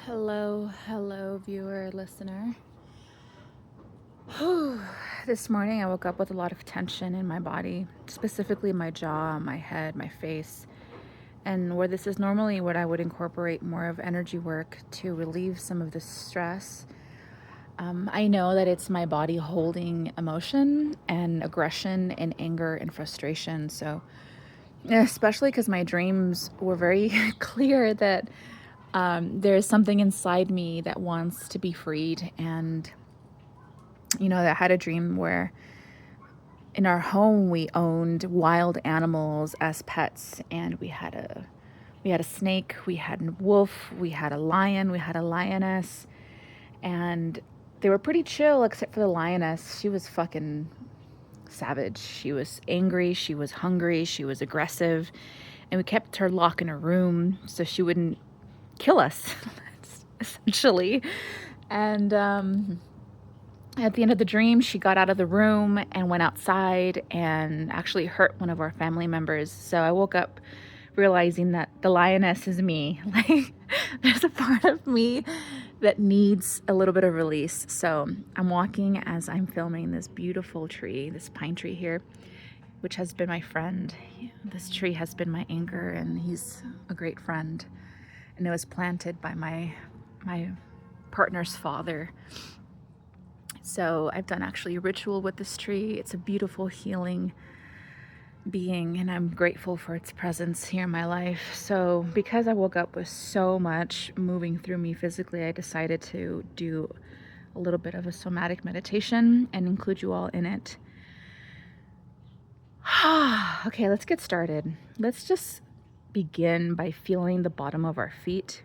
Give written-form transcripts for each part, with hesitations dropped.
Hello, viewer, listener. Whew. This morning I woke up with a lot of tension in my body, specifically my jaw, my head, my face. And where this is normally what I would incorporate more of energy work to relieve some of the stress, I know that it's my body holding emotion and aggression and anger and frustration. So, especially because my dreams were very clear that there's something inside me that wants to be freed. And I had a dream where in our home we owned wild animals as pets, and we had a snake, we had a wolf, we had a lion, we had a lioness, and they were pretty chill except for the lioness. She was fucking savage. She was angry, she was hungry, she was aggressive, and we kept her locked in a room so she wouldn't kill us, essentially. And at the end of the dream, she got out of the room and went outside and actually hurt one of our family members. So I woke up realizing that the lioness is me. Like, there's a part of me that needs a little bit of release. So I'm walking as I'm filming this beautiful tree, this pine tree here, which has been my friend. This tree has been my anchor, and he's a great friend. And it was planted by my partner's father. So I've done actually a ritual with this tree. It's a beautiful healing being, and I'm grateful for its presence here in my life. So because I woke up with so much moving through me physically, I decided to do a little bit of a somatic meditation and include you all in it. Okay, let's get started. Let's just begin by feeling the bottom of our feet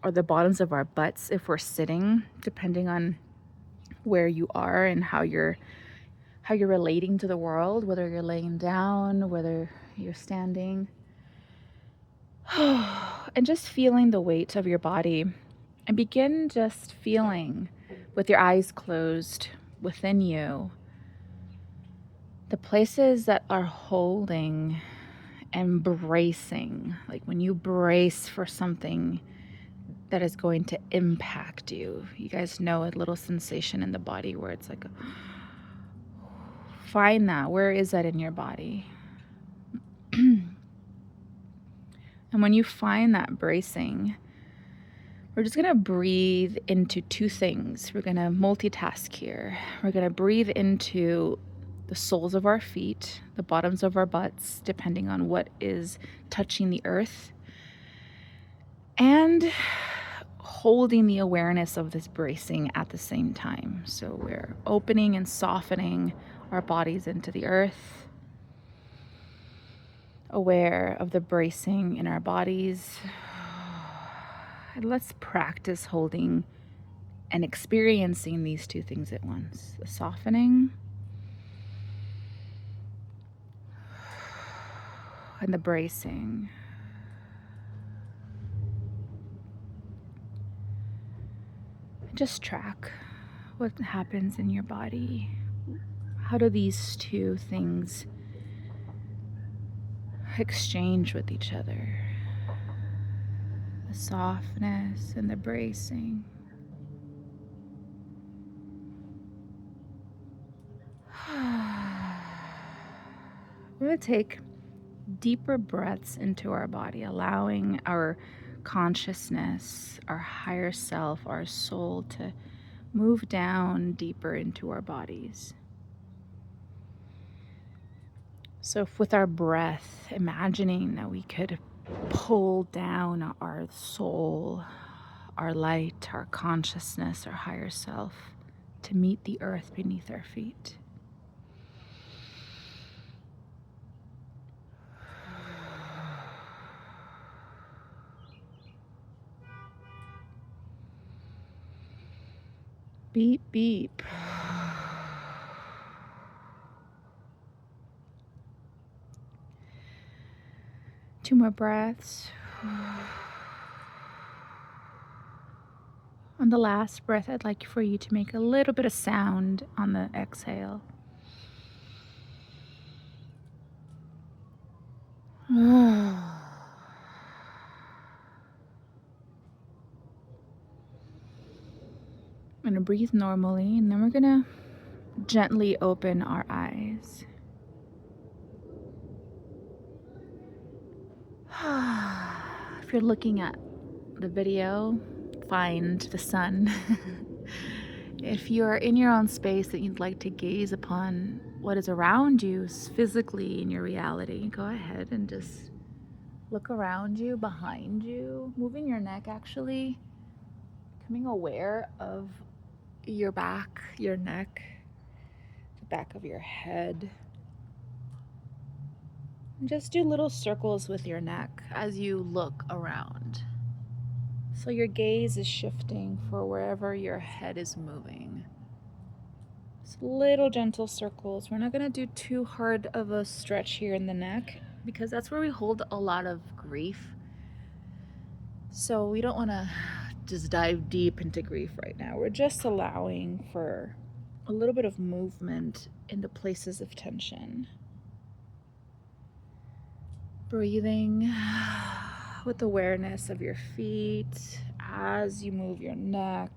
or the bottoms of our butts if we're sitting, depending on where you are and how you're relating to the world, whether you're laying down, whether you're standing. And just feeling the weight of your body, and begin just feeling with your eyes closed within you the places that are holding and bracing, like when you brace for something that is going to impact you. You guys know a little sensation in the body where it's like find that. Where is that in your body? And when you find that bracing, we're just going to breathe into two things. We're going to multitask here. We're going to breathe into the soles of our feet, the bottoms of our butts, depending on what is touching the earth, and holding the awareness of this bracing at the same time. So we're opening and softening our bodies into the earth, aware of the bracing in our bodies. And let's practice holding and experiencing these two things at once. The softening and the bracing. Just track what happens in your body. How do these two things exchange with each other? The softness and the bracing. We're going to take deeper breaths into our body, allowing our consciousness, our higher self, our soul to move down deeper into our bodies. So if with our breath, imagining that we could pull down our soul, our light, our consciousness, our higher self to meet the earth beneath our feet. Beep, beep. Two more breaths. On the last breath, I'd like for you to make a little bit of sound on the exhale. I'm gonna breathe normally, and then we're gonna gently open our eyes. If you're looking at the video, find the sun. If you're in your own space that you'd like to gaze upon what is around you physically in your reality, go ahead and just look around you, behind you, moving your neck actually, becoming aware of your back, your neck, the back of your head. And just do little circles with your neck as you look around. So your gaze is shifting for wherever your head is moving. Just little gentle circles. We're not going to do too hard of a stretch here in the neck because that's where we hold a lot of grief. So we don't want to just dive deep into grief right now. We're just allowing for a little bit of movement in the places of tension. Breathing with awareness of your feet as you move your neck.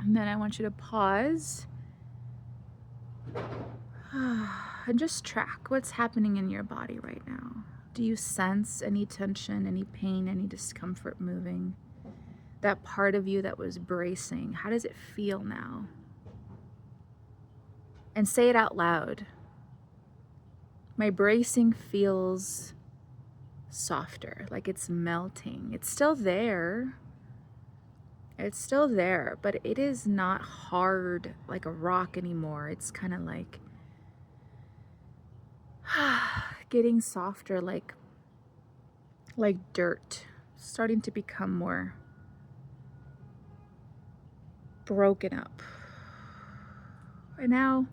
And then I want you to pause and just track what's happening in your body right now. Do you sense any tension, any pain, any discomfort moving? That part of you that was bracing, how does it feel now? And say it out loud. My bracing feels softer, like it's melting. It's still there. It's still there, but it is not hard like a rock anymore. It's kind of like getting softer, like dirt, starting to become more broken up. And now,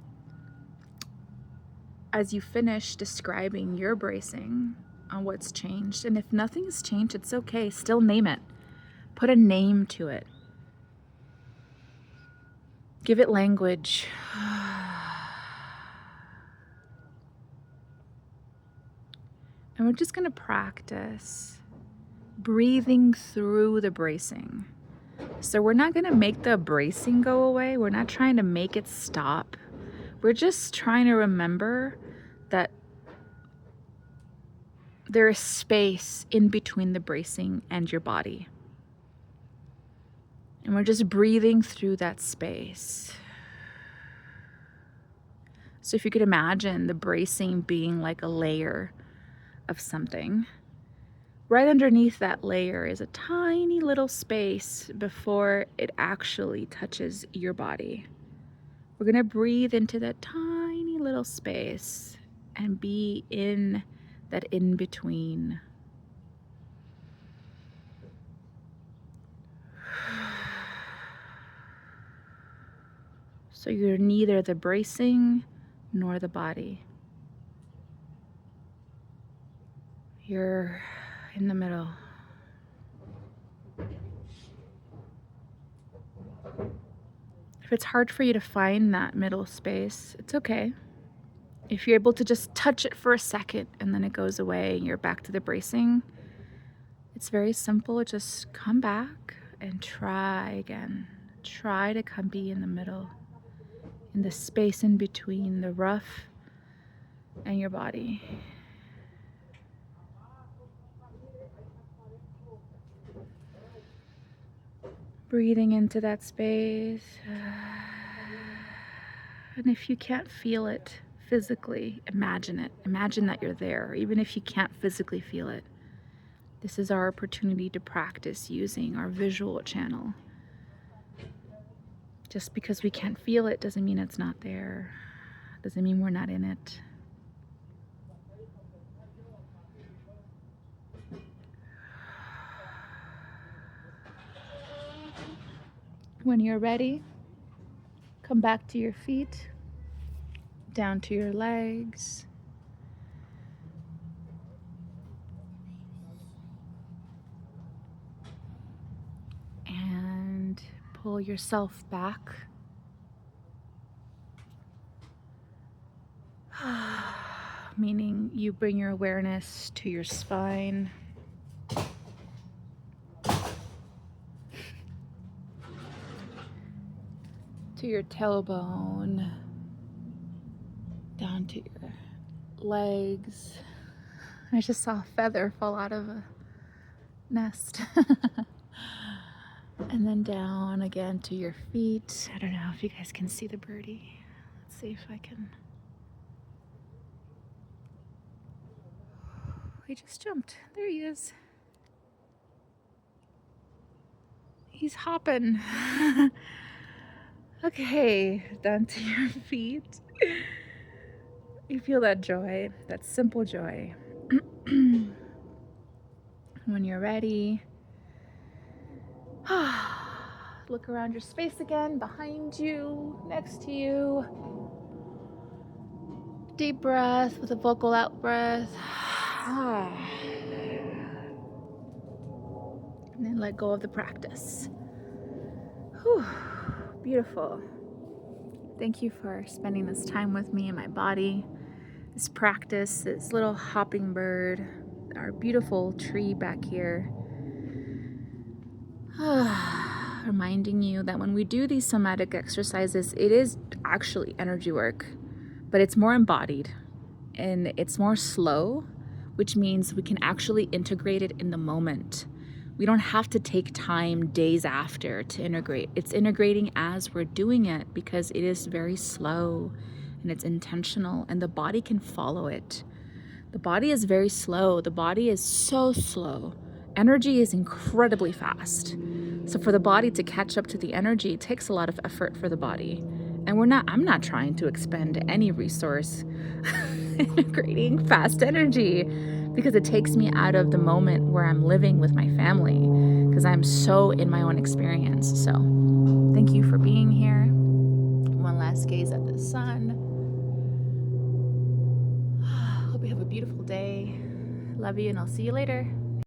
as you finish describing your bracing on what's changed, and if nothing's changed, it's okay, still name it. Put a name to it. Give it language. And we're just gonna practice breathing through the bracing. So we're not gonna make the bracing go away. We're not trying to make it stop. We're just trying to remember that there is space in between the bracing and your body. And we're just breathing through that space. So if you could imagine the bracing being like a layer of something, right underneath that layer is a tiny little space before it actually touches your body. We're gonna breathe into that tiny little space and be in that in-between. So you're neither the bracing nor the body. You're in the middle. If it's hard for you to find that middle space, it's okay. If you're able to just touch it for a second and then it goes away and you're back to the bracing, it's very simple. Just come back and try again. Try to be in the middle, in the space in between the rough and your body. Breathing into that space. And if you can't feel it physically, imagine it. Imagine that you're there, even if you can't physically feel it. This is our opportunity to practice using our visual channel. Just because we can't feel it doesn't mean it's not there. Doesn't mean we're not in it. When you're ready, come back to your feet, down to your legs. And pull yourself back. Meaning you bring your awareness to your spine. to your tailbone, down to your legs. I just saw a feather fall out of a nest. And then down again to your feet. I don't know if you guys can see the birdie. Let's see if I can. He just jumped. There he is. He's hopping. Okay, down to your feet. You feel that joy, that simple joy. When you're ready, look around your space again, behind you, next to you. Deep breath with a vocal out breath. And then let go of the practice. Whew, beautiful. Thank you for spending this time with me and my body. This practice, this little hopping bird, our beautiful tree back here. Reminding you that when we do these somatic exercises, it is actually energy work, but it's more embodied and it's more slow, which means we can actually integrate it in the moment. We don't have to take time days after to integrate. It's integrating as we're doing it because it is very slow and it's intentional and the body can follow it. The body is very slow. The body is so slow. Energy is incredibly fast. So for the body to catch up to the energy, it takes a lot of effort for the body. And I'm not trying to expend any resource integrating fast energy because it takes me out of the moment where I'm living with my family because I'm so in my own experience. So thank you for being here. One last gaze at the sun. Hope you have a beautiful day. Love you and I'll see you later.